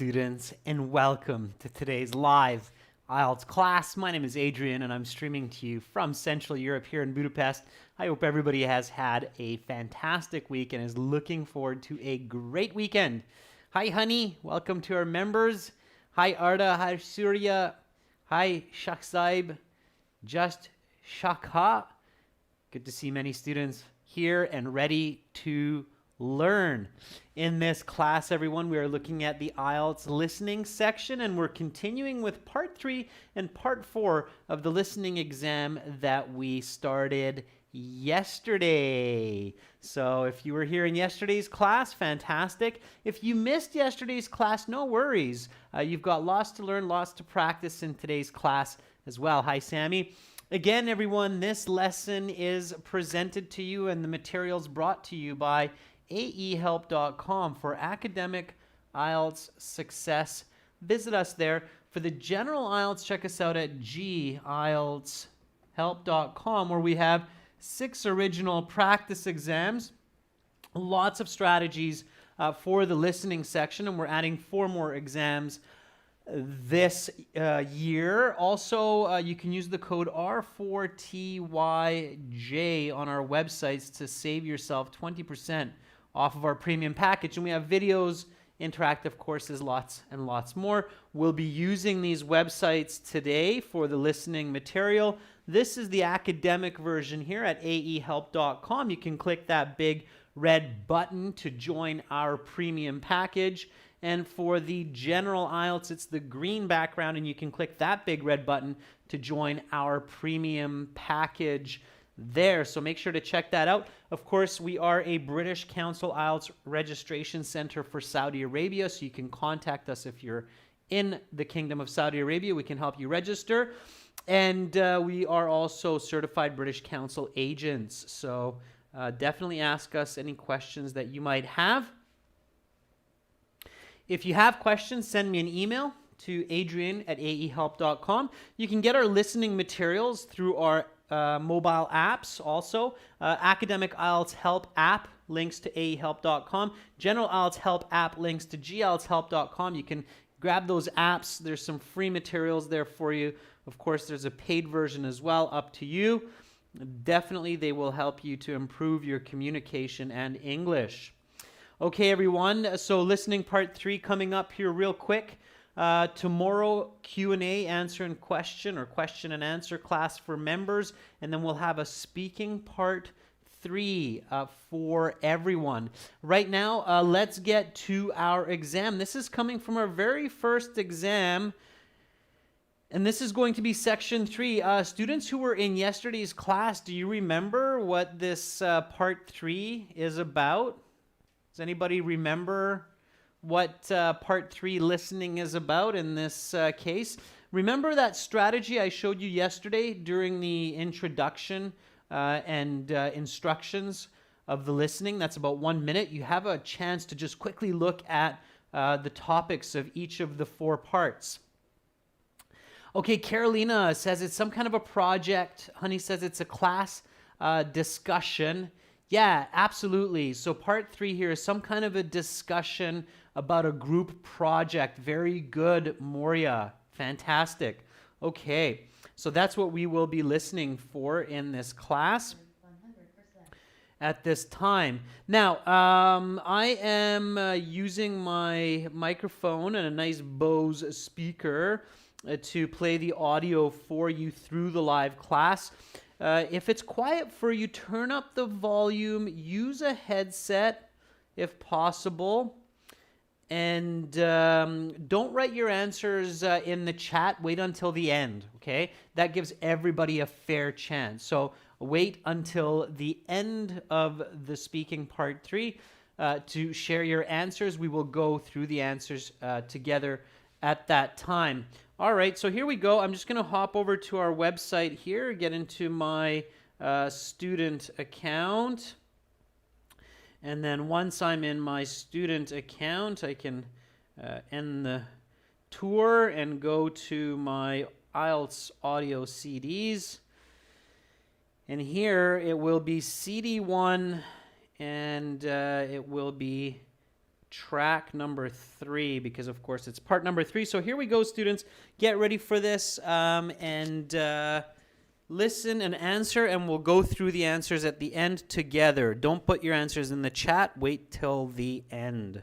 students, and welcome to today's live IELTS class. My name is Adrian, and I'm streaming to you from Central Europe here in Budapest. I hope everybody has had a fantastic week and is looking forward to a great weekend. Hi, honey. Welcome to our members. Hi, Arda. Hi, Surya. Hi, Shaksaib. Just Shakha. Good to see many students here and ready to learn. In this class, everyone, we are looking at the IELTS listening section, and we're continuing with part 3 and part 4 of the listening exam that we started yesterday. So if you were here in yesterday's class, fantastic. If you missed yesterday's class, no worries. You've got lots to learn, lots to practice in today's class as well. Hi, Sammy. Again, everyone, this lesson is presented to you and the materials brought to you by aehelp.com for academic IELTS success. Visit us there. For the general IELTS, check us out at gieltshelp.com, where we have 6 original practice exams, lots of strategies for the listening section, and we're adding 4 more exams this year. Also, you can use the code R4TYJ on our websites to save yourself 20% off of our premium package. And we have videos, interactive courses, lots and lots more. We'll be using these websites today for the listening material. This is the academic version here at aehelp.com. You can click that big red button to join our premium package. And for the general IELTS, it's the green background, and you can click that big red button to join our premium package there. So make sure to check that out. Of course, we are a British Council IELTS registration center for Saudi Arabia, so you can contact us if you're in the Kingdom of Saudi Arabia. We can help you register. And we are also certified British Council agents. So definitely ask us any questions that you might have. If you have questions, send me an email to adrian@aehelp.com. You can get our listening materials through our mobile apps also. Academic IELTS Help app links to aehelp.com. General IELTS Help app links to gieltshelp.com. You can grab those apps. There's some free materials there for you. Of course, there's a paid version as well, up to you. Definitely, they will help you to improve your communication and English. Okay, everyone, so listening part 3 coming up here real quick. Tomorrow, Q&A, answer and question, or question and answer class for members. And then we'll have a speaking part 3 for everyone. Right now, let's get to our exam. This is coming from our very first exam. And this is going to be section 3. Students who were in yesterday's class, do you remember what this part 3 is about? Does anybody remember what part 3 listening is about in this case? Remember that strategy I showed you yesterday during the introduction and instructions of the listening? That's about 1 minute. You have a chance to just quickly look at the topics of each of the 4 parts. Okay, Carolina says it's some kind of a project. Honey says it's a class discussion. Yeah, absolutely. So part 3 here is some kind of a discussion about a group project. Very good, Moria. Fantastic. Okay, so that's what we will be listening for in this class 100%. At this time. Now, I am using my microphone and a nice Bose speaker to play the audio for you through the live class. If it's quiet for you, turn up the volume, use a headset if possible, and don't write your answers in the chat. Wait until the end, okay? That gives everybody a fair chance. So wait until the end of the speaking part 3 to share your answers. We will go through the answers together at that time. All right, so here we go. I'm just going to hop over to our website here, get into my student account. And then once I'm in my student account, I can end the tour and go to my IELTS audio CDs. And here it will be CD1, and it will be track number 3 because, of course, it's part number 3. So here we go, students. Get ready for this and listen and answer, and we'll go through the answers at the end together. Don't put your answers in the chat. Wait till the end.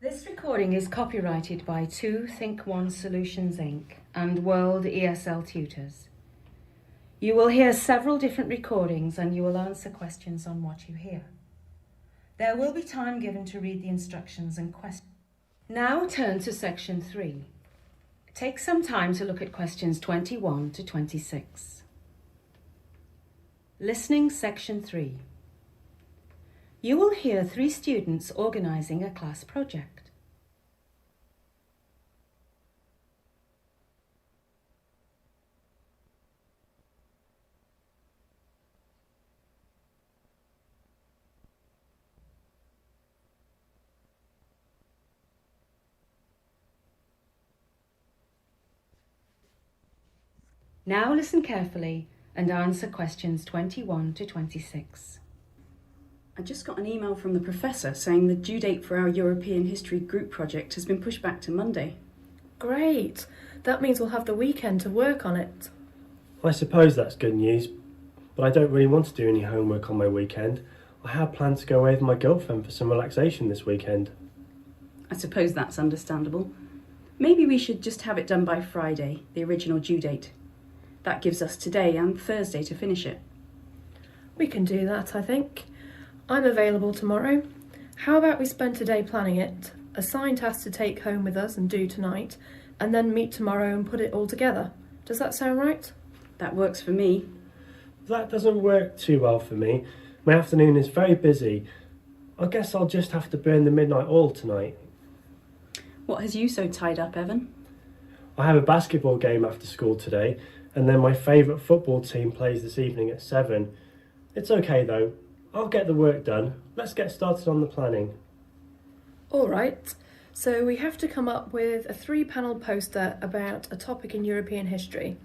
This recording is copyrighted by 2 Think One Solutions Inc. and World ESL Tutors. You will hear several different recordings and you will answer questions on what you hear. There will be time given to read the instructions and questions. Now turn to section 3. Take some time to look at questions 21 to 26. Listening section 3. You will hear 3 students organising a class project. Now listen carefully and answer questions 21 to 26. I just got an email from the professor saying the due date for our European History group project has been pushed back to Monday. Great! That means we'll have the weekend to work on it. I suppose that's good news, but I don't really want to do any homework on my weekend. I had planned to go away with my girlfriend for some relaxation this weekend. I suppose that's understandable. Maybe we should just have it done by Friday, the original due date. That gives us today and Thursday to finish it. We can do that, I think. I'm available tomorrow. How about we spend today planning it, assign tasks to take home with us and do tonight, and then meet tomorrow and put it all together? Does that sound right? That works for me. That doesn't work too well for me. My afternoon is very busy. I guess I'll just have to burn the midnight oil tonight. What has you so tied up, Evan? I have a basketball game after school today, and then my favourite football team plays this evening at 7. It's okay though. I'll get the work done. Let's get started on the planning. All right. So we have to come up with a 3-panel poster about a topic in European history.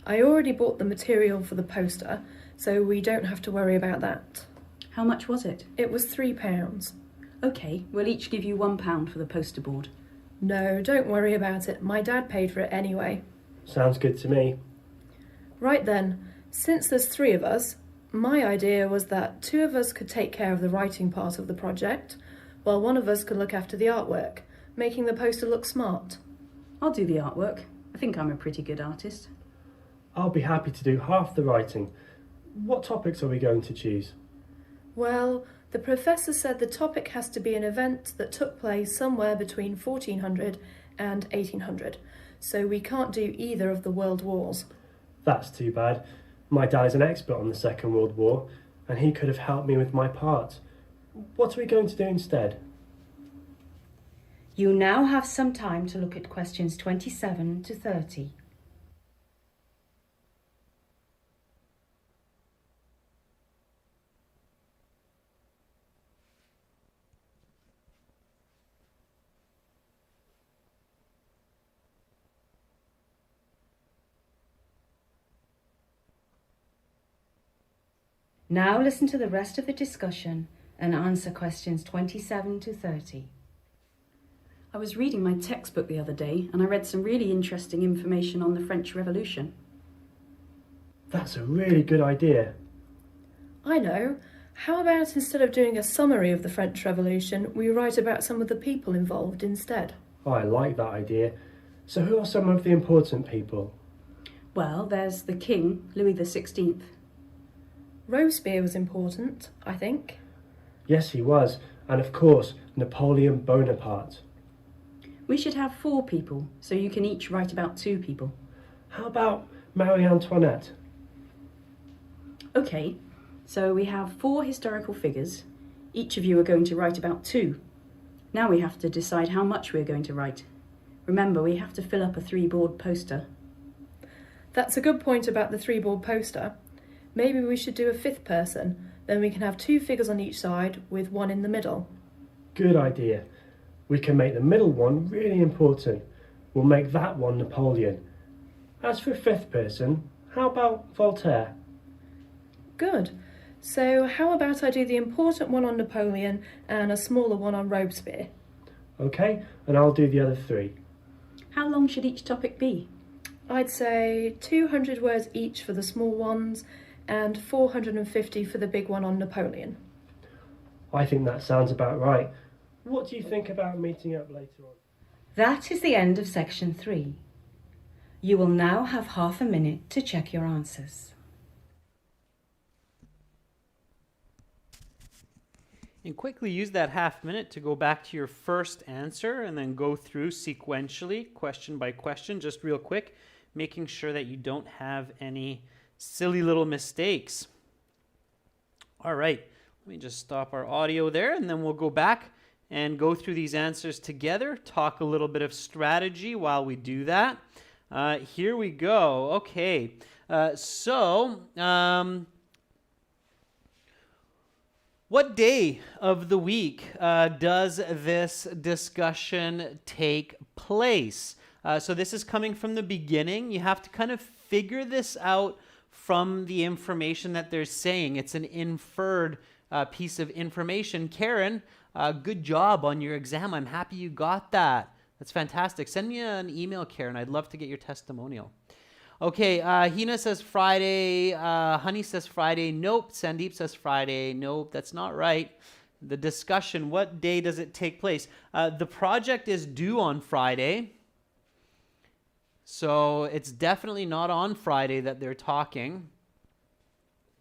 I already bought the material for the poster, so we don't have to worry about that. How much was it? It was £3. Okay, we'll each give you £1 for the poster board. No, don't worry about it. My dad paid for it anyway. Sounds good to me. Right then, since there's 3 of us, my idea was that 2 of us could take care of the writing part of the project, while 1 of us could look after the artwork, making the poster look smart. I'll do the artwork. I think I'm a pretty good artist. I'll be happy to do half the writing. What topics are we going to choose? Well, the professor said the topic has to be an event that took place somewhere between 1400 and 1800, so we can't do either of the world wars. That's too bad. My dad is an expert on the Second World War, and he could have helped me with my part. What are we going to do instead? You now have some time to look at questions 27 to 30. Now listen to the rest of the discussion and answer questions 27 to 30. I was reading my textbook the other day and I read some really interesting information on the French Revolution. That's a really good idea. I know. How about instead of doing a summary of the French Revolution, we write about some of the people involved instead? Oh, I like that idea. So who are some of the important people? Well, there's the King, Louis XVI. Robespierre was important, I think. Yes, he was. And of course, Napoleon Bonaparte. We should have 4 people, so you can each write about 2 people. How about Marie Antoinette? Okay, so we have 4 historical figures. Each of you are going to write about 2. Now we have to decide how much we're going to write. Remember, we have to fill up a 3-board poster. That's a good point about the 3-board poster. Maybe we should do a 5th person, then we can have 2 figures on each side with 1 in the middle. Good idea. We can make the middle one really important. We'll make that one Napoleon. As for a 5th person, how about Voltaire? Good. So how about I do the important one on Napoleon and a smaller one on Robespierre? Okay, and I'll do the other 3. How long should each topic be? I'd say 200 words each for the small ones and 450 for the big one on Napoleon. I think that sounds about right. What do you think about meeting up later on? That is the end of section 3. You will now have half a minute to check your answers. And quickly use that half minute to go back to your first answer and then go through sequentially, question by question, just real quick, making sure that you don't have any silly little mistakes. All right, let me just stop our audio there, and then we'll go back and go through these answers together, talk a little bit of strategy while we do that. Here we go. Okay, what day of the week does this discussion take place? So this is coming from the beginning. You have to kind of figure this out from the information that they're saying. It's an inferred piece of information. Karen, good job on your exam. I'm happy you got that. That's fantastic. Send me an email, Karen. I'd love to get your testimonial. Okay, Hina says Friday. Honey says Friday. Nope. Sandeep says Friday. Nope, that's not right. The discussion, what day does it take place? The project is due on Friday. So it's definitely not on Friday that they're talking.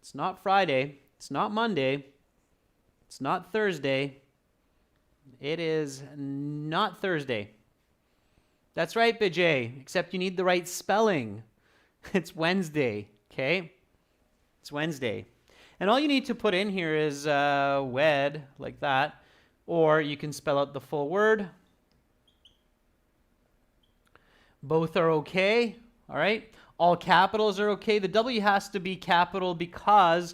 It's not Friday. It's not Monday. It's not Thursday. It is not Thursday. That's right, Bijay, except you need the right spelling. It's Wednesday, okay? It's Wednesday. And all you need to put in here is wed, like that. Or you can spell out the full word. Both are okay, all right? All capitals are okay. The W has to be capital because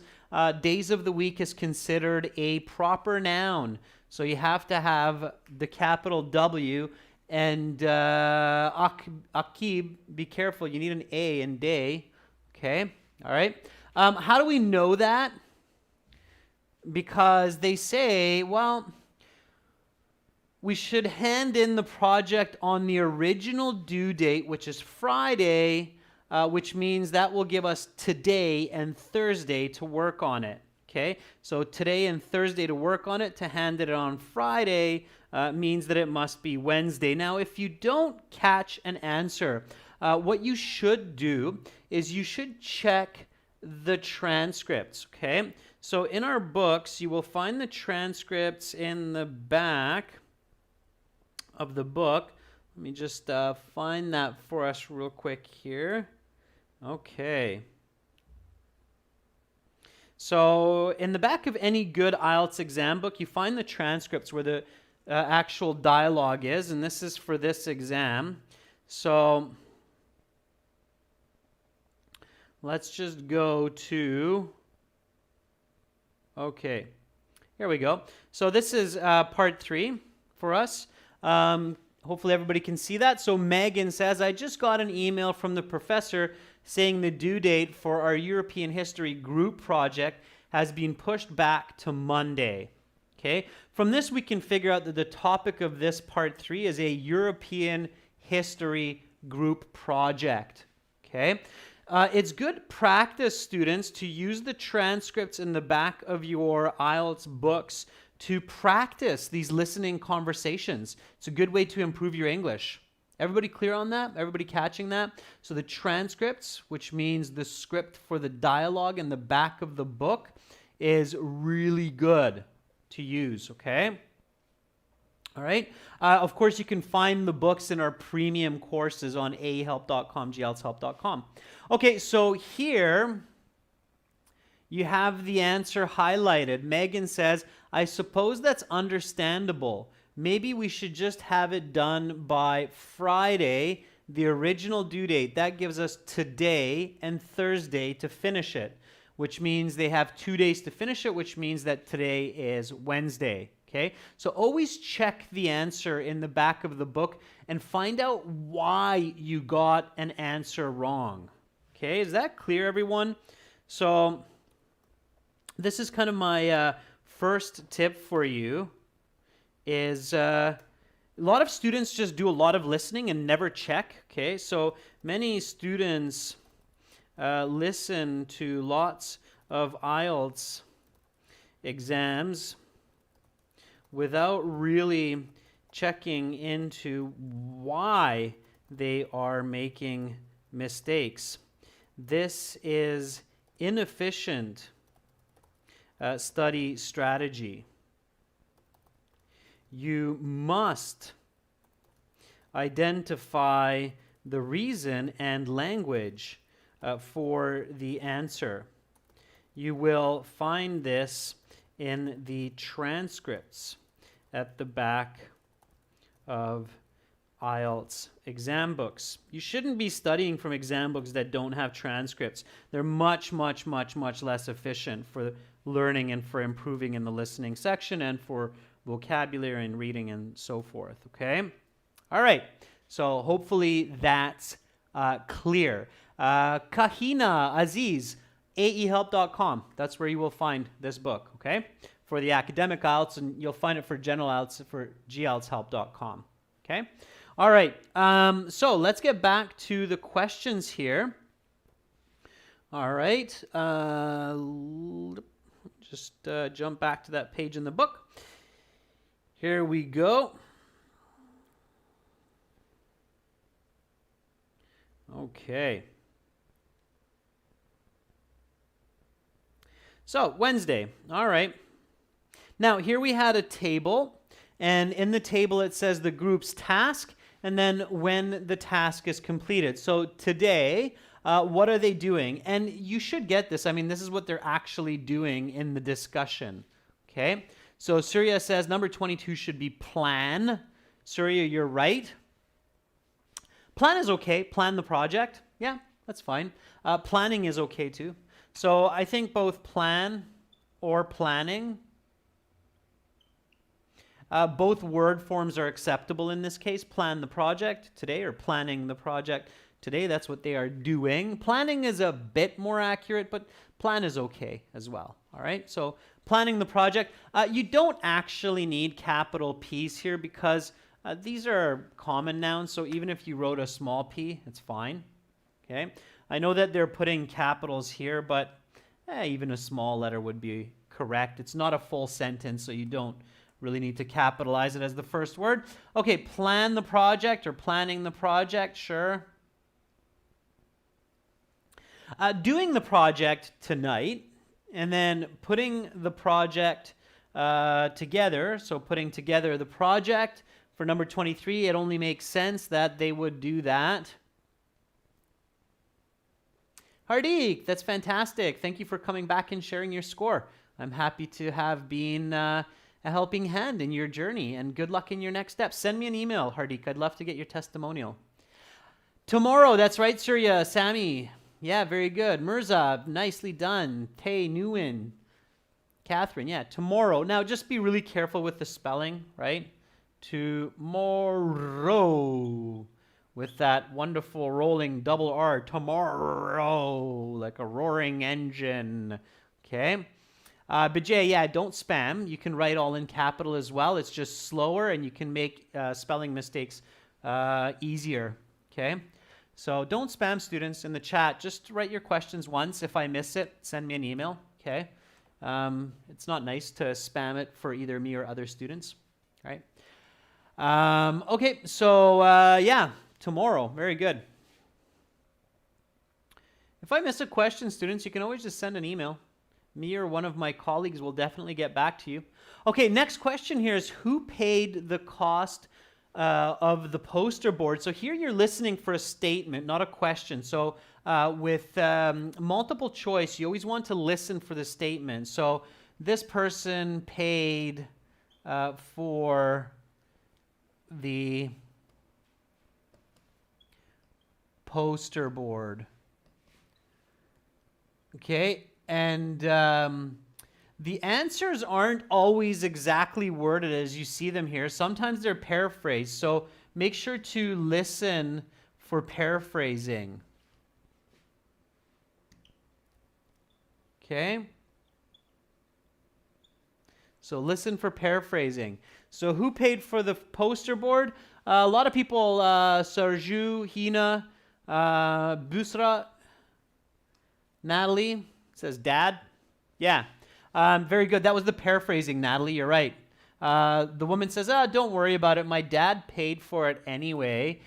days of the week is considered a proper noun. So you have to have the capital W. And Akib, be careful. You need an A in day. Okay, all right. How do we know that? Because they say, well, we should hand in the project on the original due date, which is Friday, which means that will give us today and Thursday to work on it. Okay, so today and Thursday to work on it, to hand it on Friday means that it must be Wednesday. Now, if you don't catch an answer, what you should do is you should check the transcripts, okay? So in our books, you will find the transcripts in the back of the book. Let me just find that for us real quick here. Okay. So in the back of any good IELTS exam book, you find the transcripts where the actual dialogue is, and this is for this exam. So let's just go to, okay, here we go. So this is part 3 for us. Hopefully everybody can see that. So Megan says, I just got an email from the professor saying the due date for our European history group project has been pushed back to Monday. Okay, from this we can figure out that the topic of this part 3 is a European history group project. Okay, it's good practice, students, to use the transcripts in the back of your IELTS books to practice these listening conversations. It's a good way to improve your English. Everybody clear on that? Everybody catching that? So the transcripts, which means the script for the dialogue in the back of the book, is really good to use, okay? All right. Of course, you can find the books in our premium courses on ahelp.com, glshelp.com. Okay, so here you have the answer highlighted. Megan says, I suppose that's understandable. Maybe we should just have it done by Friday, the original due date. That gives us today and Thursday to finish it, which means they have 2 days to finish it, which means that today is Wednesday. Okay, so always check the answer in the back of the book and find out why you got an answer wrong. Okay, is that clear, everyone? So this is kind of my first tip for you is a lot of students just do a lot of listening and never check. Okay, so many students listen to lots of IELTS exams without really checking into why they are making mistakes. This is inefficient study strategy. You must identify the reason and language for the answer. You will find this in the transcripts at the back of IELTS exam books. You shouldn't be studying from exam books that don't have transcripts. They're much, much, much, much less efficient for learning and for improving in the listening section and for vocabulary and reading and so forth, okay? All right, so hopefully that's clear. Kahina Aziz, aehelp.com. That's where you will find this book, okay? For the academic IELTS, and you'll find it for general IELTS for gieltshelp.com, okay? All right, so let's get back to the questions here. All right, just jump back to that page in the book. Here we go. Okay. So, Wednesday. All right. Now, here we had a table, and in the table it says the group's task, and then when the task is completed. So, today, what are they doing? And you should get this. I mean, this is what they're actually doing in the discussion. Okay? So, Surya says number 22 should be plan. Surya, you're right. Plan is okay. Plan the project. Yeah, that's fine. Planning is okay too. So I think both plan or planning, both word forms are acceptable in this case. Plan the project today or planning the project today. That's what they are doing. Planning is a bit more accurate, but plan is okay as well. All right, so planning the project. You don't actually need capital P's here because these are common nouns, so even if you wrote a small p, it's fine. Okay, I know that they're putting capitals here, but even a small letter would be correct. It's not a full sentence, so you don't really need to capitalize it as the first word. Okay, plan the project or planning the project, sure. Doing the project tonight, and then putting the project together, so putting together the project. For number 23, it only makes sense that they would do that. Hardik, that's fantastic. Thank you for coming back and sharing your score. I'm happy to have been a helping hand in your journey, and good luck in your next steps. Send me an email, Hardik. I'd love to get your testimonial. Tomorrow, that's right, Surya. Sammy, yeah, very good. Mirza, nicely done. Tay, Nguyen. Catherine, yeah, tomorrow. Now, just be really careful with the spelling, right? Tomorrow, with that wonderful rolling double R, tomorrow, like a roaring engine, okay? Bijay, yeah, don't spam. You can write all in capital as well. It's just slower, and you can make spelling mistakes easier, okay? So don't spam, students, in the chat. Just write your questions once. If I miss it, send me an email, okay? It's not nice to spam it for either me or other students, right? Okay, so yeah, tomorrow. Very good. If I miss a question, students, you can always just send an email. Me or one of my colleagues will definitely get back to you. Okay, next question here is who paid the cost of the poster board? So here you're listening for a statement, not a question. So with multiple choice, you always want to listen for the statement. So this person paid for the poster board. Okay, and the answers aren't always exactly worded as you see them here. Sometimes they're paraphrased, so make sure to listen for paraphrasing. Okay. So listen for paraphrasing. So who paid for the poster board? A lot of people, Sarju, Hina, Busra, Natalie says dad. Yeah, very good. That was the paraphrasing, Natalie. You're right. The woman says, don't worry about it. My dad paid for it anyway.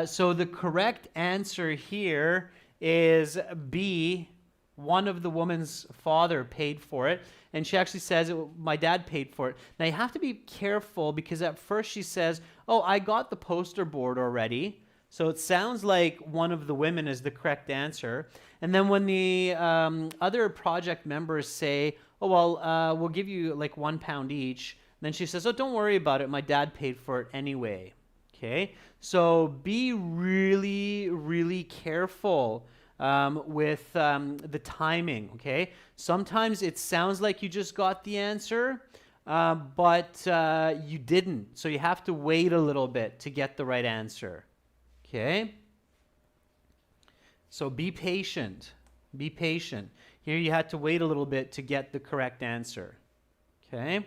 So the correct answer here is B. One of the woman's father paid for it. And she actually says, my dad paid for it. Now, you have to be careful because at first she says, oh, I got the poster board already. So it sounds like one of the women is the correct answer. And then when the other project members say, oh, well, we'll give you like £1 each. Then she says, oh, don't worry about it. My dad paid for it anyway. Okay, so be really, really careful with the timing, okay? Sometimes it sounds like you just got the answer, but you didn't. So you have to wait a little bit to get the right answer, okay? So be patient. Be patient. Here you had to wait a little bit to get the correct answer, okay?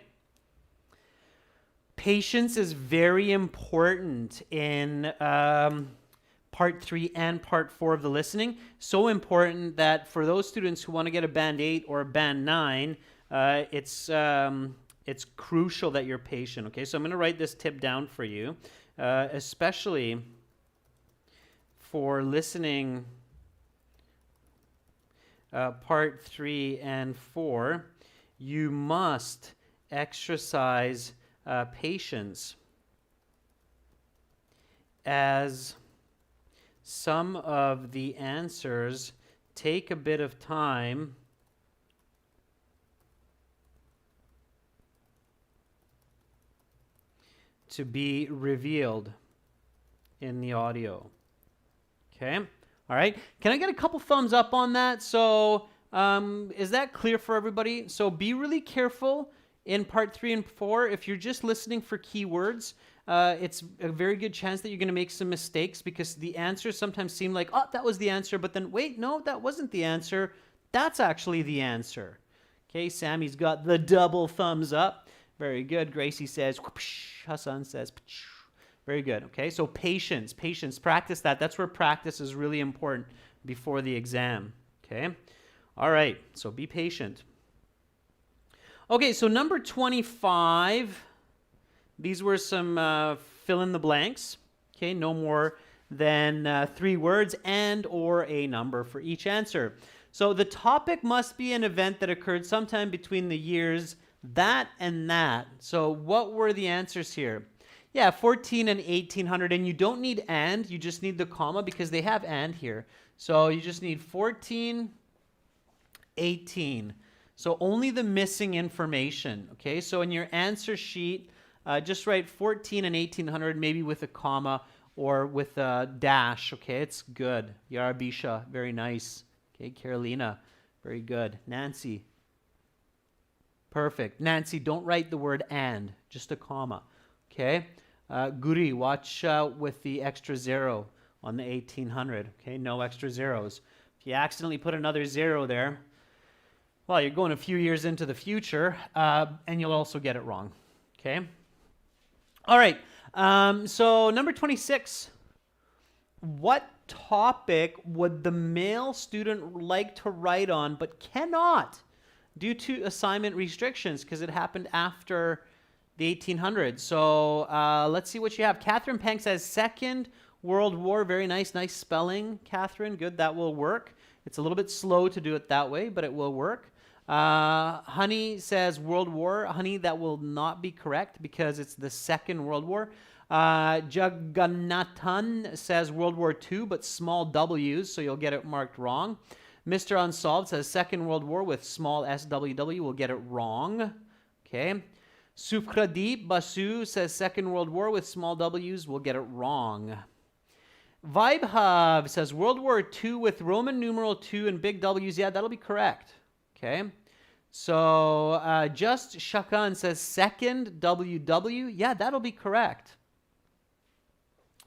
Patience is very important in Part 3 and Part 4 of the listening. So important that for those students who want to get a Band 8 or a Band 9, it's crucial that you're patient. Okay, so I'm going to write this tip down for you, especially for listening Part 3 and 4. You must exercise patience, as some of the answers take a bit of time to be revealed in the audio. Okay? All right. Can I get a couple thumbs up on that? So is that clear for everybody? So be really careful in Part 3 and 4. If you're just listening for keywords, it's a very good chance that you're going to make some mistakes because the answers sometimes seem like, oh, that was the answer, but then wait, no, that wasn't the answer. That's actually the answer. Okay, Sammy's got the double thumbs up. Very good. Gracie says, whoosh. Hassan says, psh. Very good. Okay, so patience, practice that. That's where practice is really important before the exam. Okay, all right, so be patient. Okay, so number 25, these were some fill in the blanks. Okay, no more than 3 words and or a number for each answer. So the topic must be an event that occurred sometime between the years that and that. So what were the answers here? Yeah, 14 and 1800, and you don't need and, you just need the comma because they have and here. So you just need 14, 18. So only the missing information, okay? So in your answer sheet, just write 14 and 1800, maybe with a comma or with a dash, okay? It's good. Yarabisha, very nice. Okay, Carolina, very good. Nancy, perfect. Nancy, don't write the word and, just a comma, okay? Guri, watch out with the extra 0 on the 1800, okay? No extra zeros. If you accidentally put another 0 there, well, you're going a few years into the future, and you'll also get it wrong, okay? All right, so number 26. What topic would the male student like to write on but cannot due to assignment restrictions because it happened after the 1800s? So let's see what you have. Catherine Peng says Second World War. Very nice. Nice spelling, Catherine. Good. That will work. It's a little bit slow to do it that way, but it will work. Honey says World War. Honey, that will not be correct because it's the Second World War. Jagannathan says World War II, but small W's, so you'll get it marked wrong. Mr. Unsolved says Second World War with small SWW. We'll get it wrong. Okay. Supradeep Basu says Second World War with small W's. We'll get it wrong. Vibehub says World War II with Roman numeral 2 and big W's. Yeah, that'll be correct. Okay. So Just Shakan says Second WW. Yeah, that'll be correct.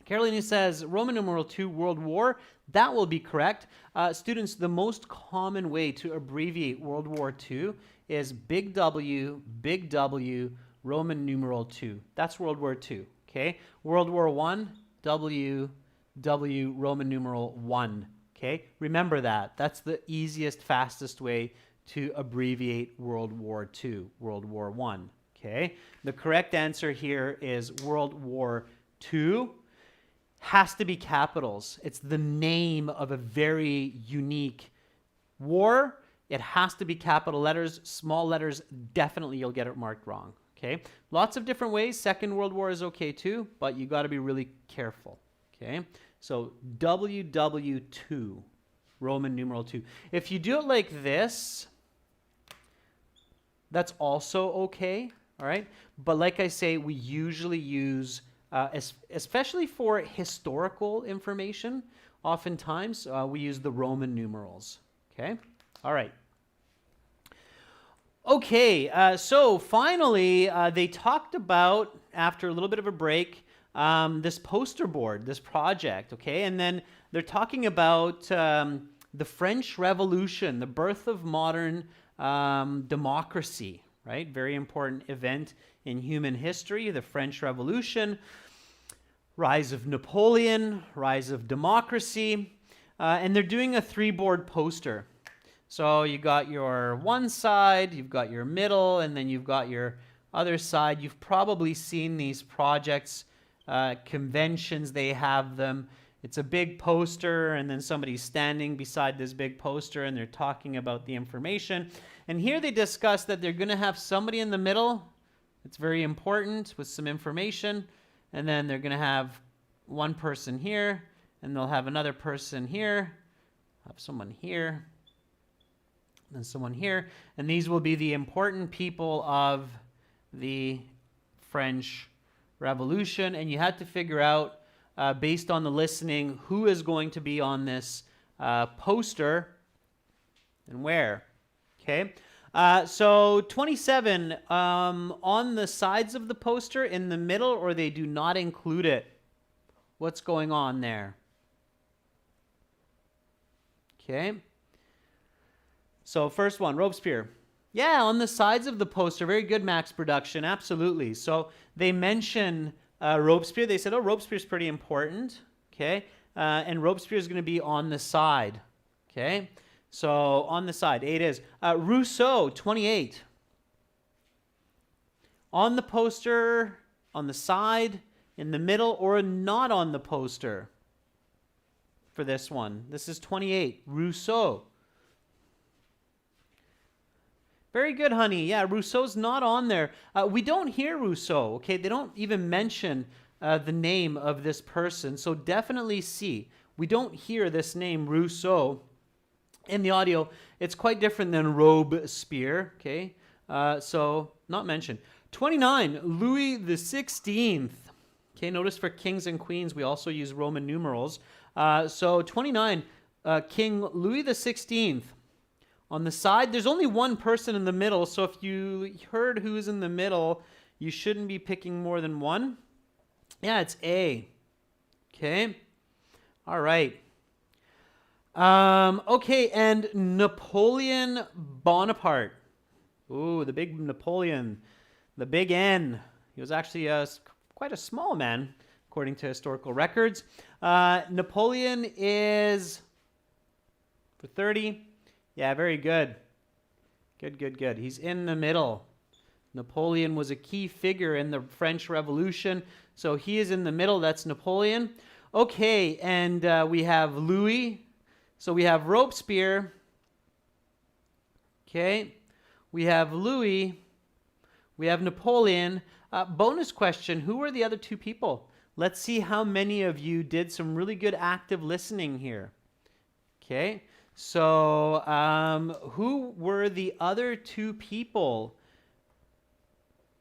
Carolina says Roman numeral 2, World War. That will be correct. Students, the most common way to abbreviate World War II is big W, Roman numeral 2. That's World War II, okay? World War I, W, Roman numeral 1, okay? Remember that. That's the easiest, fastest way to abbreviate World War II, World War I, okay? The correct answer here is World War II. Has to be capitals. It's the name of a very unique war. It has to be capital letters. Small letters, definitely you'll get it marked wrong. Okay. Lots of different ways. Second World War is okay too, but you got to be really careful. Okay. So WW2, Roman numeral 2. If you do it like this, that's also okay. All right. But like I say, we usually use especially for historical information, oftentimes we use the Roman numerals. Okay? All right. Okay, so finally, they talked about, after a little bit of a break, this poster board, this project, okay? And then they're talking about the French Revolution, the birth of modern democracy, right? Very important event in human history, the French Revolution, rise of Napoleon, rise of democracy, and they're doing a 3-board poster. So you got your one side, you've got your middle, and then you've got your other side. You've probably seen these projects, conventions, they have them. It's a big poster, and then somebody's standing beside this big poster, and they're talking about the information. And here they discuss that they're going to have somebody in the middle. It's very important with some information. And then they're going to have one person here, and they'll have another person here, have someone here, and someone here. And these will be the important people of the French Revolution. And you had to figure out, based on the listening, who is going to be on this poster and where. Okay. So 27 on the sides of the poster, in the middle, or they do not include it. What's going on there? Okay. So first one, Robespierre. Yeah, on the sides of the poster. Very good, Max Production. Absolutely. So they mention Robespierre. They said, oh, Robespierre's pretty important. Okay. And Robespierre is going to be on the side. Okay. So on the side, 8 is. Rousseau, 28. On the poster, on the side, in the middle, or not on the poster for this one. This is 28. Rousseau. Very good, honey. Yeah, Rousseau's not on there. We don't hear Rousseau, okay? They don't even mention the name of this person. So definitely C. We don't hear this name, Rousseau, in the audio. It's quite different than Robespierre, okay? So not mentioned. 29, Louis the 16th. Okay, notice for kings and queens, we also use Roman numerals. So 29, King Louis the 16th. On the side, there's only one person in the middle, so if you heard who's in the middle, you shouldn't be picking more than one. Yeah, it's A. Okay. All right. Okay, and Napoleon Bonaparte. Ooh, the big Napoleon. The big N. He was actually quite a small man, according to historical records. Napoleon is for 30. Yeah, very good. Good. He's in the middle. Napoleon was a key figure in the French Revolution, so he is in the middle. That's Napoleon. Okay, and we have Louis. So we have Robespierre. Okay. We have Louis. We have Napoleon. Bonus question, who were the other two people? Let's see how many of you did some really good active listening here. Okay. So who were the other two people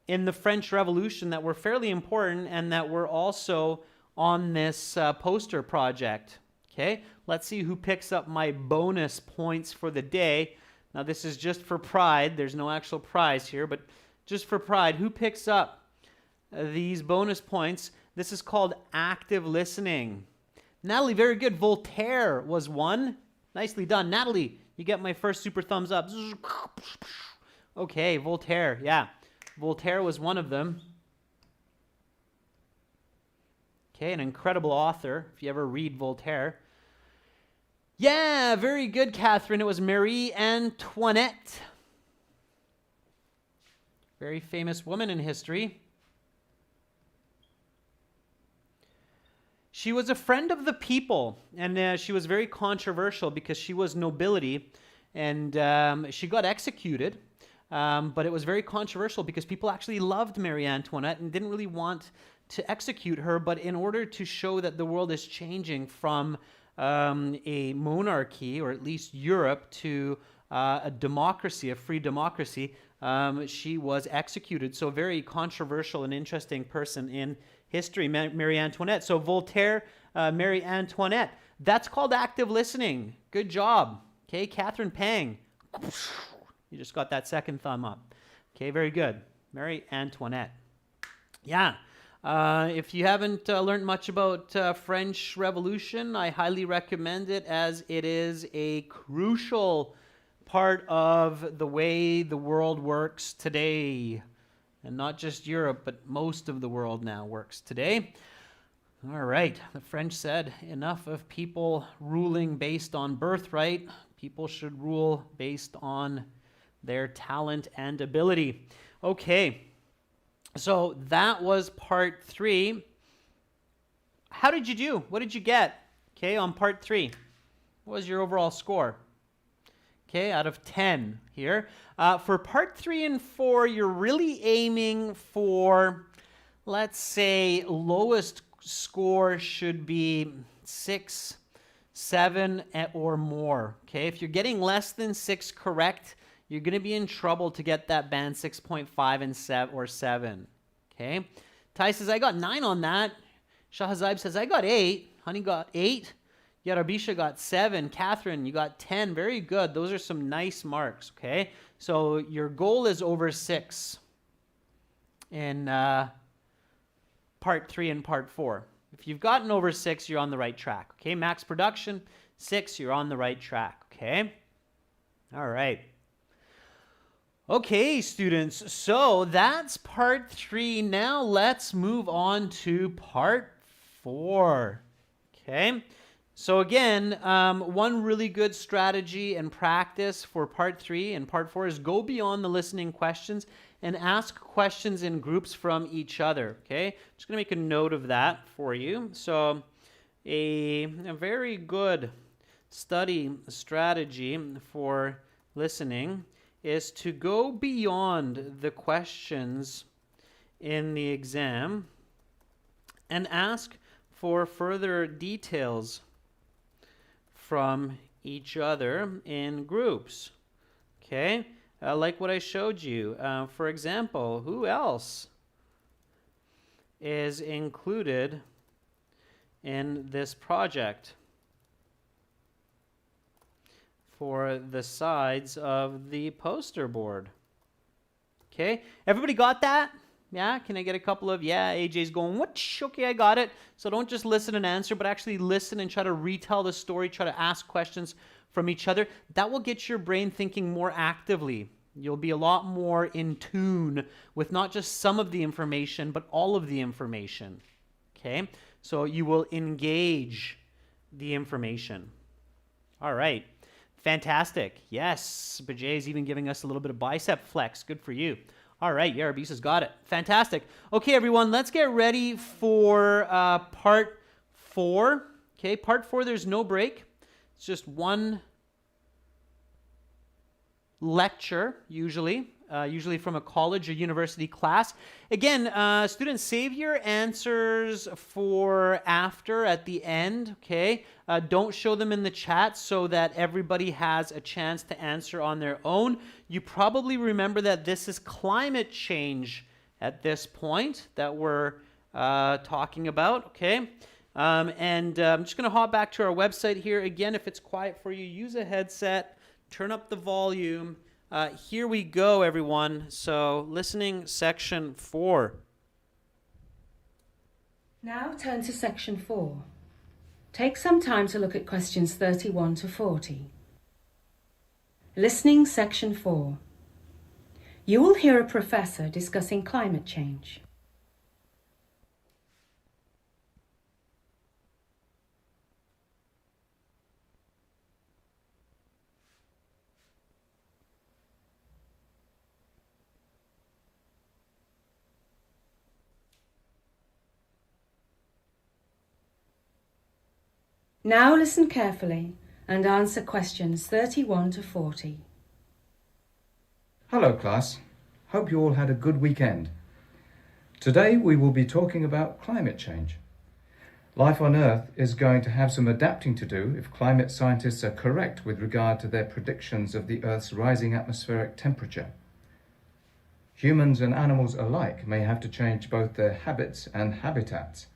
in the French Revolution that were fairly important and that were also on this poster project? Okay, let's see who picks up my bonus points for the day. Now this is just for pride. There's no actual prize here, but just for pride, who picks up these bonus points? This is called active listening. Natalie, very good. Voltaire was one. Nicely done. Natalie, you get my first super thumbs up. Okay, Voltaire. Yeah, Voltaire was one of them. Okay, an incredible author, if you ever read Voltaire. Yeah, very good, Catherine. It was Marie Antoinette. Very famous woman in history. She was a friend of the people, and she was very controversial because she was nobility, and she got executed. But it was very controversial because people actually loved Marie Antoinette and didn't really want to execute her. But in order to show that the world is changing from a monarchy, or at least Europe, to a democracy, a free democracy, she was executed. So a very controversial and interesting person in history, Marie Antoinette. So Voltaire, Marie Antoinette. That's called active listening. Good job. Okay, Catherine Pang. You just got that second thumb up. Okay, very good. Marie Antoinette. Yeah. If you haven't learned much about French Revolution, I highly recommend it, as it is a crucial part of the way the world works today. And not just Europe, but most of the world now works today. All right. The French said, enough of people ruling based on birthright. People should rule based on their talent and ability. Okay, so that was part 3. How did you do? What did you get? Okay, on part 3. What was your overall score? Okay, out of 10 here. For part 3 and 4, you're really aiming for, let's say, lowest score should be 6, 7, or more. Okay, if you're getting less than 6 correct, you're going to be in trouble to get that band 6.5 and 7 or 7. Okay. Ty says, I got 9 on that. Shahzaib says, I got 8. Honey got 8. Yarabisha got 7. Catherine, you got 10. Very good. Those are some nice marks. Okay. So your goal is over 6 in part 3 and part 4. If you've gotten over 6, you're on the right track. Okay. Max production, 6, you're on the right track. Okay. All right. Okay, students, so that's part 3. Now let's move on to part 4. Okay, so again, one really good strategy and practice for part 3 and part 4 is go beyond the listening questions and ask questions in groups from each other. Okay, just going to make a note of that for you. So a very good study strategy for listening is to go beyond the questions in the exam and ask for further details from each other in groups. Okay, like what I showed you. For example, who else is included in this project for the sides of the poster board? Okay, everybody got that? Yeah, can I get a couple of, yeah, AJ's going, what? Okay, I got it. So don't just listen and answer, but actually listen and try to retell the story, try to ask questions from each other. That will get your brain thinking more actively. You'll be a lot more in tune with not just some of the information, but all of the information. Okay, so you will engage the information. All right. Fantastic. Yes, Bajay is even giving us a little bit of bicep flex. Good for you. All right, Yarabisa's got it. Fantastic. Okay, everyone, let's get ready for part 4. Okay, part 4, there's no break. It's just one lecture, usually from a college or university class. Again, students, save your answers for after, at the end, okay? Don't show them in the chat so that everybody has a chance to answer on their own. You probably remember that this is climate change at this point that we're talking about, okay? I'm just going to hop back to our website here. Again, if it's quiet for you, use a headset, turn up the volume. Here we go, everyone. So, listening section 4. Now turn to section 4. Take some time to look at questions 31 to 40. Listening section 4. You will hear a professor discussing climate change. Now listen carefully and answer questions 31 to 40. Hello class, hope you all had a good weekend. Today we will be talking about climate change. Life on Earth is going to have some adapting to do if climate scientists are correct with regard to their predictions of the Earth's rising atmospheric temperature. Humans and animals alike may have to change both their habits and habitats.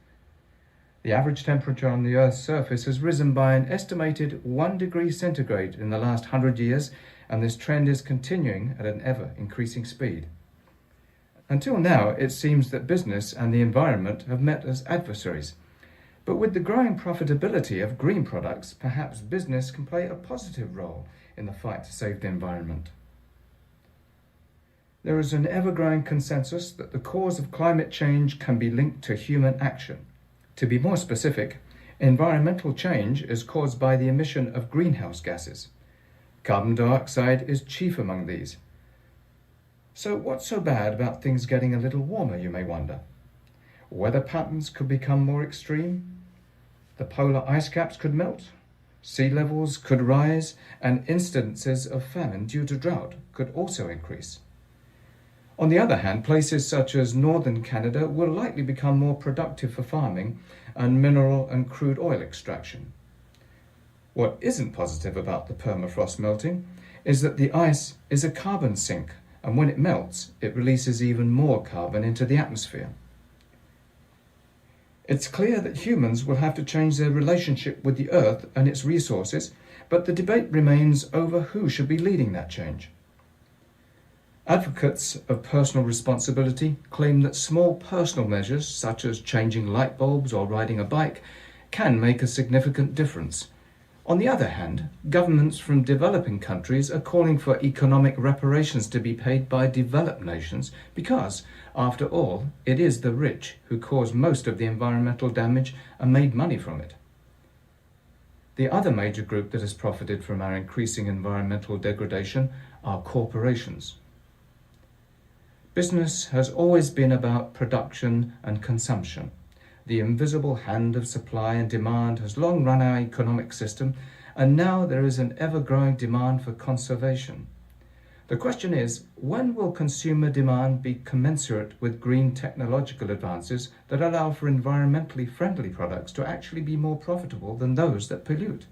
The average temperature on the Earth's surface has risen by an estimated 1 degree centigrade in the last 100 years, and this trend is continuing at an ever-increasing speed. Until now, it seems that business and the environment have met as adversaries. But with the growing profitability of green products, perhaps business can play a positive role in the fight to save the environment. There is an ever-growing consensus that the cause of climate change can be linked to human action. To be more specific, environmental change is caused by the emission of greenhouse gases. Carbon dioxide is chief among these. So what's so bad about things getting a little warmer, you may wonder? Weather patterns could become more extreme. The polar ice caps could melt. Sea levels could rise, and incidences of famine due to drought could also increase. On the other hand, places such as northern Canada will likely become more productive for farming and mineral and crude oil extraction. What isn't positive about the permafrost melting is that the ice is a carbon sink, and when it melts, it releases even more carbon into the atmosphere. It's clear that humans will have to change their relationship with the Earth and its resources, but the debate remains over who should be leading that change. Advocates of personal responsibility claim that small personal measures, such as changing light bulbs or riding a bike, can make a significant difference. On the other hand, governments from developing countries are calling for economic reparations to be paid by developed nations because, after all, it is the rich who cause most of the environmental damage and made money from it. The other major group that has profited from our increasing environmental degradation are corporations. Business has always been about production and consumption. The invisible hand of supply and demand has long run our economic system, and now there is an ever-growing demand for conservation. The question is, when will consumer demand be commensurate with green technological advances that allow for environmentally friendly products to actually be more profitable than those that pollute?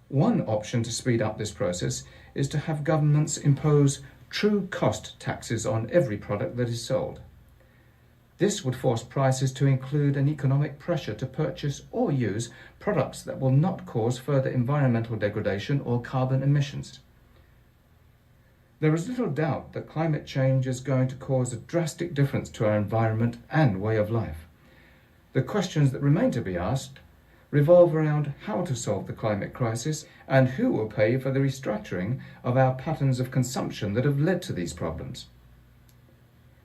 One option to speed up this process is to have governments impose true cost taxes on every product that is sold. This would force prices to include an economic pressure to purchase or use products that will not cause further environmental degradation or carbon emissions. There is little doubt that climate change is going to cause a drastic difference to our environment and way of life. The questions that remain to be asked revolve around how to solve the climate crisis and who will pay for the restructuring of our patterns of consumption that have led to these problems.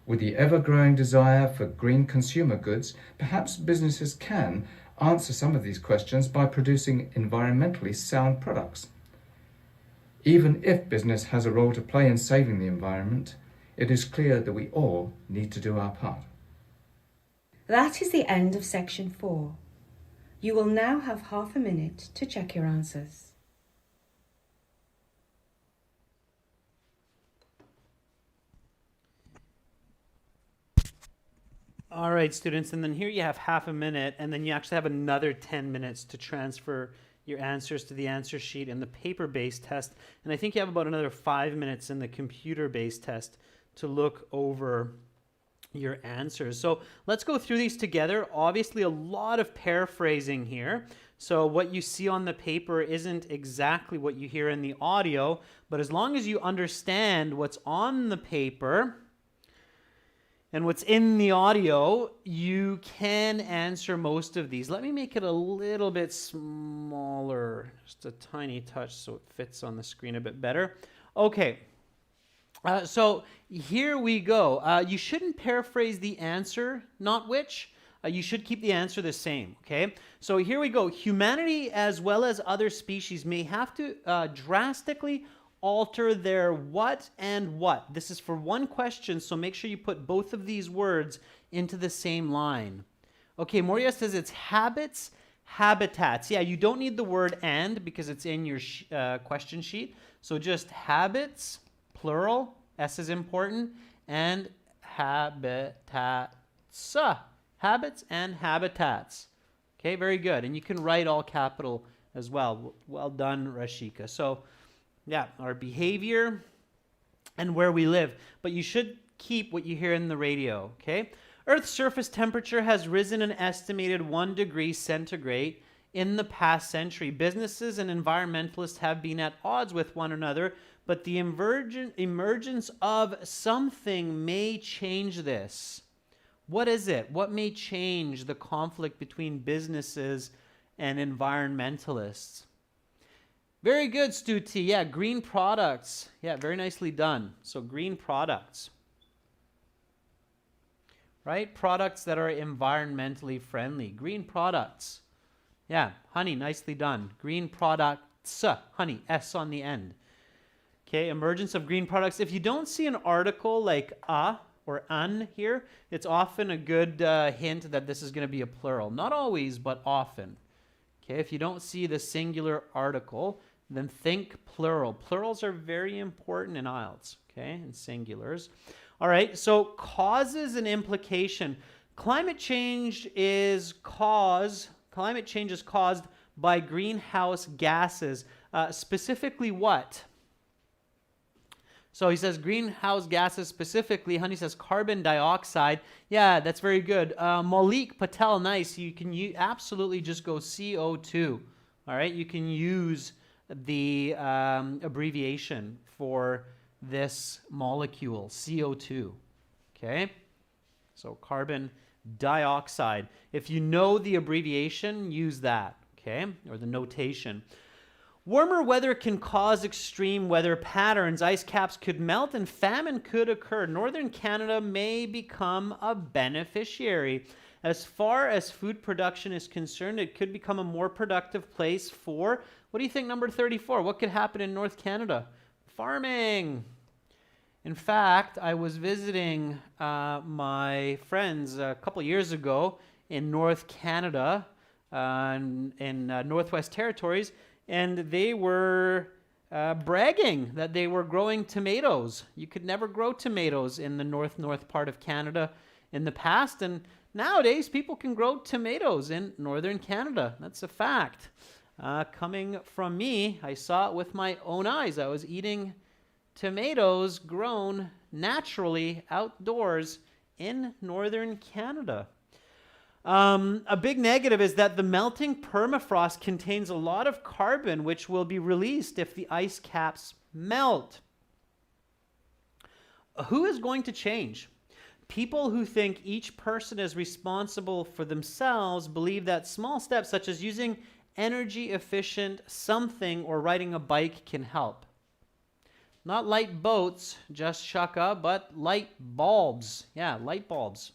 With the ever-growing desire for green consumer goods, perhaps businesses can answer some of these questions by producing environmentally sound products. Even if business has a role to play in saving the environment, it is clear that we all need to do our part. That is the end of section 4. You will now have half a minute to check your answers. All right, students, and then here you have half a minute, and then you actually have another 10 minutes to transfer your answers to the answer sheet in the paper-based test, and I think you have about another 5 minutes in the computer-based test to look over your answers. So let's go through these together. Obviously, a lot of paraphrasing here. So what you see on the paper isn't exactly what you hear in the audio, but as long as you understand what's on the paper, and what's in the audio, you can answer most of these. Let me make it a little bit smaller, just a tiny touch so it fits on the screen a bit better. Okay, so here we go. You shouldn't paraphrase the answer, not which. You should keep the answer the same, okay? So here we go. Humanity, as well as other species, may have to drastically alter their what and what. This is for one question, so make sure you put both of these words into the same line. Okay, Moria says it's habits, habitats. Yeah, you don't need the word and because it's in your question sheet. So just habits, plural, S is important, and habitats. Habits and habitats. Okay, very good. And you can write all capital as well. Well done, Rashika. So, yeah, our behavior and where we live. But you should keep what you hear in the radio, okay? Earth's surface temperature has risen an estimated 1 degree centigrade in the past century. Businesses and environmentalists have been at odds with one another, but the emergence of something may change this. What is it? What may change the conflict between businesses and environmentalists? Very good, Stuti. Yeah, green products. Yeah, very nicely done. So green products. Right? Products that are environmentally friendly. Green products. Yeah, honey, nicely done. Green products. Honey, S on the end. Okay, emergence of green products. If you don't see an article like or un here, it's often a good hint that this is going to be a plural. Not always, but often. Okay, if you don't see the singular article, then think plural. Plurals are very important in IELTS, okay, in singulars. All right, so causes and implication. Climate change is caused by greenhouse gases. Specifically what? So he says greenhouse gases specifically. Honey says carbon dioxide. Yeah, that's very good. Malik Patel, nice. You can absolutely just go CO2. All right, you can use the abbreviation for this molecule, CO2. Okay, so carbon dioxide. If you know the abbreviation, use that. Okay, or the notation. Warmer weather can cause extreme weather patterns. Ice caps could melt and famine could occur. Northern Canada may become a beneficiary. As far as food production is concerned, it could become a more productive place for, what do you think, number 34? What could happen in North Canada? Farming. In fact, I was visiting my friends a couple years ago in North Canada, in Northwest Territories, and they were bragging that they were growing tomatoes. You could never grow tomatoes in the north part of Canada in the past, and nowadays people can grow tomatoes in northern Canada. That's a fact. Coming from me, I saw it with my own eyes. I was eating tomatoes grown naturally outdoors in northern Canada. A big negative is that the melting permafrost contains a lot of carbon which will be released if the ice caps melt. Who is going to change? People who think each person is responsible for themselves believe that small steps such as using energy efficient something or riding a bike can help. Not light boats, just shaka, but light bulbs. Yeah, light bulbs.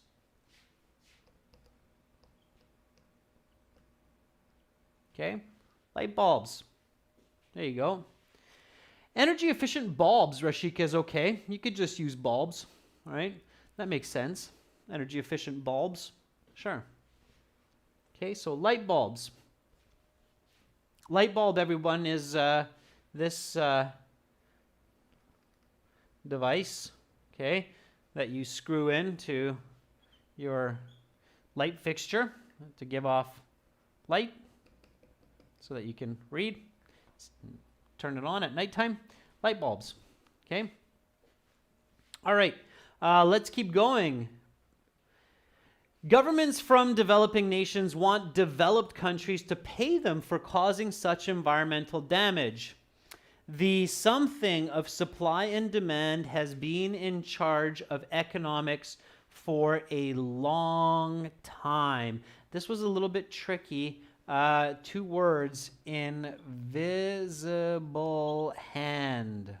Okay, light bulbs. There you go. Energy efficient bulbs, Rashika, is okay. You could just use bulbs, all right? That makes sense. Energy efficient bulbs, sure. Okay, so light bulbs. Light bulb, everyone, is this device, okay, that you screw into your light fixture to give off light so that you can read. Turn it on at nighttime. Light bulbs, okay? All right, let's keep going. Governments from developing nations want developed countries to pay them for causing such environmental damage. The something of supply and demand has been in charge of economics for a long time. This was a little bit tricky. 2 words, invisible hand.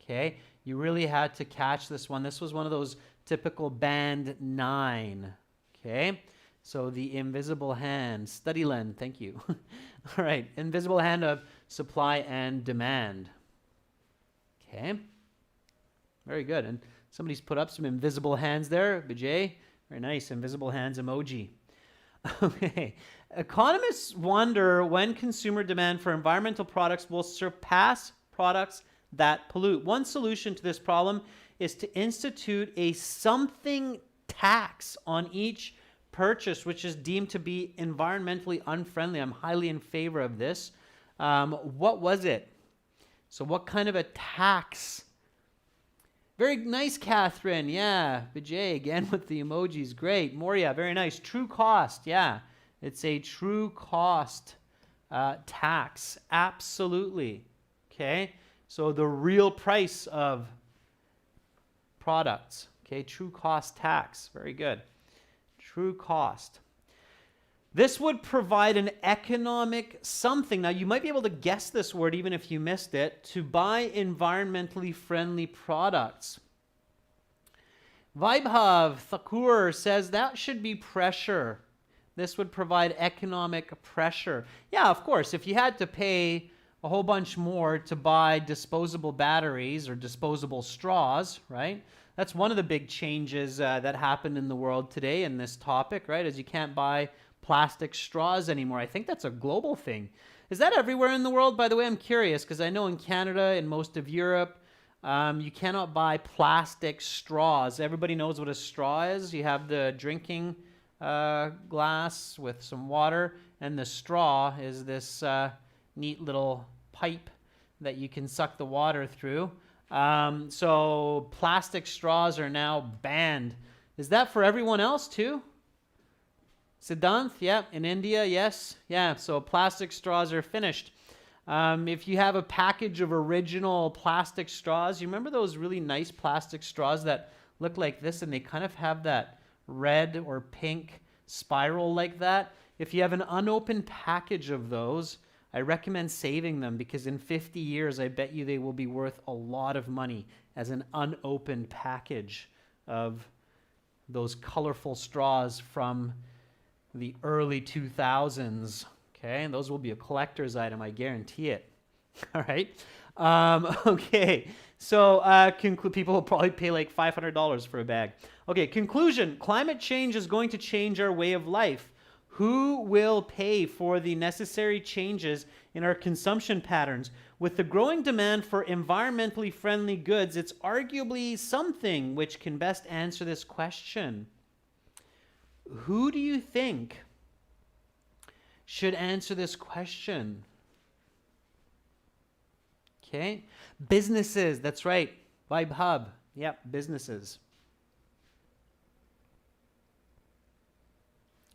Okay, you really had to catch this one. This was one of those typical band 9. Okay, so the invisible hand. Study Len, thank you. All right, invisible hand of supply and demand. Okay, very good. And somebody's put up some invisible hands there, Vijay. Very nice, invisible hands emoji. Okay, economists wonder when consumer demand for environmental products will surpass products that pollute. One solution to this problem is to institute a something tax on each purchase which is deemed to be environmentally unfriendly. I'm highly in favor of this. What was it? So what kind of a tax? Very nice, Catherine. Yeah, Vijay again with the emojis. Great. Moria, very nice. True cost. Yeah, it's a true cost tax. Absolutely. Okay. So the real price of products. Okay, true cost tax. Very good. True cost. This would provide an economic something. Now, you might be able to guess this word even if you missed it. To buy environmentally friendly products. Vaibhav Thakur says that should be pressure. This would provide economic pressure. Yeah, of course, if you had to pay a whole bunch more to buy disposable batteries or disposable straws, right? That's one of the big changes that happened in the world today in this topic, right? As you can't buy plastic straws anymore. I think that's a global thing. Is that everywhere in the world? By the way, I'm curious because I know in Canada and most of Europe, you cannot buy plastic straws. Everybody knows what a straw is. You have the drinking glass with some water, and the straw is this neat little pipe that you can suck the water through. So plastic straws are now banned. Is that for everyone else too? Siddhanth, yeah, in India, yes. Yeah, so plastic straws are finished. If you have a package of original plastic straws, you remember those really nice plastic straws that look like this and they kind of have that red or pink spiral like that? If you have an unopened package of those, I recommend saving them because in 50 years, I bet you they will be worth a lot of money as an unopened package of those colorful straws from the early 2000s. Okay, and those will be a collector's item, I guarantee it. All right. Okay, so people will probably pay like $500 for a bag. Okay, conclusion. Climate change is going to change our way of life. Who will pay for the necessary changes in our consumption patterns? With the growing demand for environmentally friendly goods, it's arguably something which can best answer this question. Who do you think should answer this question? Okay, businesses, that's right. Vibe Hub, yep, businesses.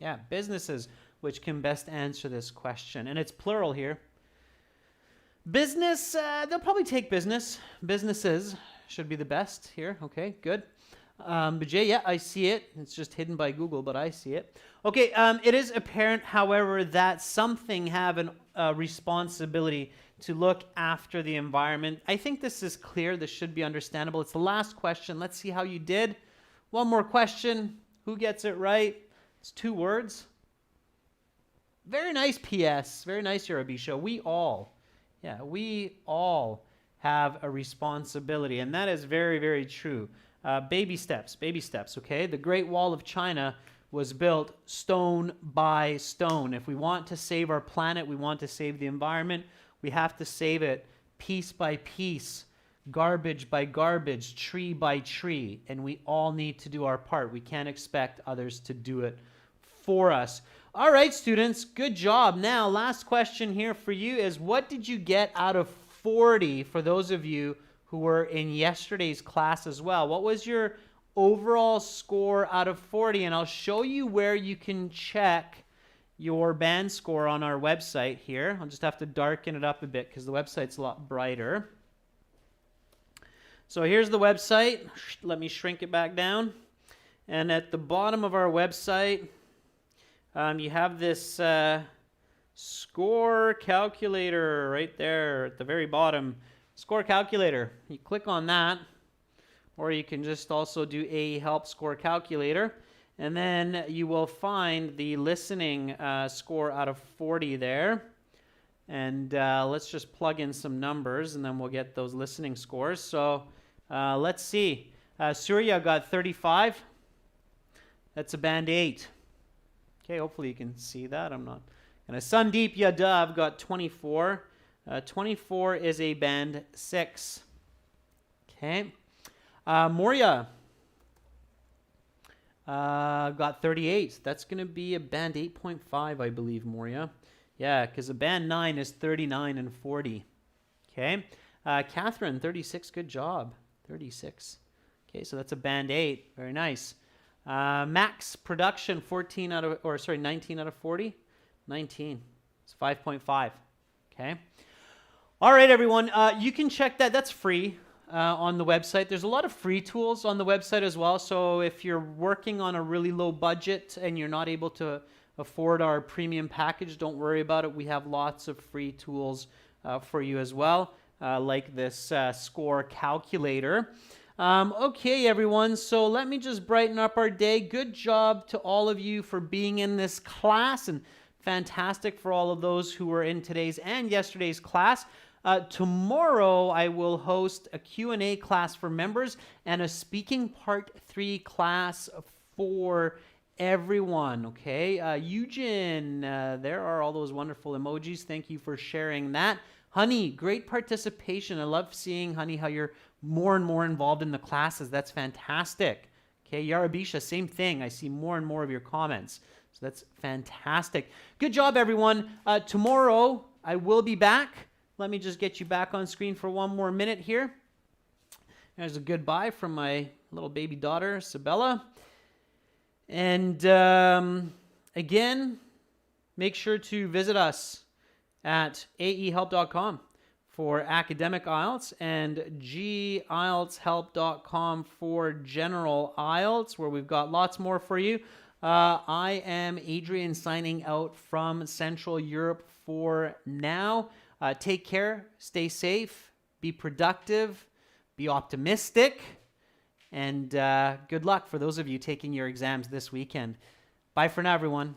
Yeah, businesses which can best answer this question. And it's plural here. Business, they'll probably take business. Businesses should be the best here. Okay, good. Vijay, yeah, I see it. It's just hidden by Google, but I see it. Okay, it is apparent, however, that something have a responsibility to look after the environment. I think this is clear. This should be understandable. It's the last question. Let's see how you did. One more question. Who gets it right? It's 2 words. Very nice, PS. Very nice, Yorubisha. We all have a responsibility, and that is very, very true. Baby steps, okay? The Great Wall of China was built stone by stone. If we want to save our planet, we want to save the environment, we have to save it piece by piece, garbage by garbage, tree by tree, and we all need to do our part. We can't expect others to do it for us. All right, students, good job. Now, last question here for you is, what did you get out of 40 for those of you who were in yesterday's class as well? What was your overall score out of 40? And I'll show you where you can check your band score on our website here. I'll just have to darken it up a bit because the website's a lot brighter. So here's the website. Let me shrink it back down. And at the bottom of our website, you have this score calculator right there at the very bottom. Score calculator. You click on that, or you can just also do AE Help Score Calculator, and then you will find the listening score out of 40 there. And let's just plug in some numbers, and then we'll get those listening scores. So let's see. Surya got 35. That's a band 8. Okay, hopefully you can see that. I'm not gonna. Sandeep Yadav got 24. 24 is a band 6. Okay. Moria got 38. That's gonna be a band 8.5, I believe, Moria. Yeah, because a band 9 is 39 and 40. Okay. Catherine, 36. Good job. 36. Okay, so that's a band 8. Very nice. Max Production, 19 out of 40. 19. It's 5.5. Okay. All right, everyone. You can check that. That's free on the website. There's a lot of free tools on the website as well. So if you're working on a really low budget and you're not able to afford our premium package, don't worry about it. We have lots of free tools for you as well, like this score calculator. Okay, everyone, so let me just brighten up our day. Good job to all of you for being in this class, and fantastic for all of those who were in today's and yesterday's class. Tomorrow, I will host a Q&A class for members and a speaking part 3 class for everyone, okay? Eugen, there are all those wonderful emojis. Thank you for sharing that. Honey, great participation. I love seeing, Honey, how you're more and more involved in the classes. That's fantastic. Okay, Yarabisha, same thing. I see more and more of your comments. So that's fantastic. Good job, everyone. Tomorrow, I will be back. Let me just get you back on screen for one more minute here. There's a goodbye from my little baby daughter, Sabella. And again, make sure to visit us at aehelp.com for academic IELTS and gieltshelp.com for general IELTS, where we've got lots more for you. I am Adrian, signing out from Central Europe for now. Take care, stay safe, be productive, be optimistic, and good luck for those of you taking your exams this weekend. Bye for now, everyone.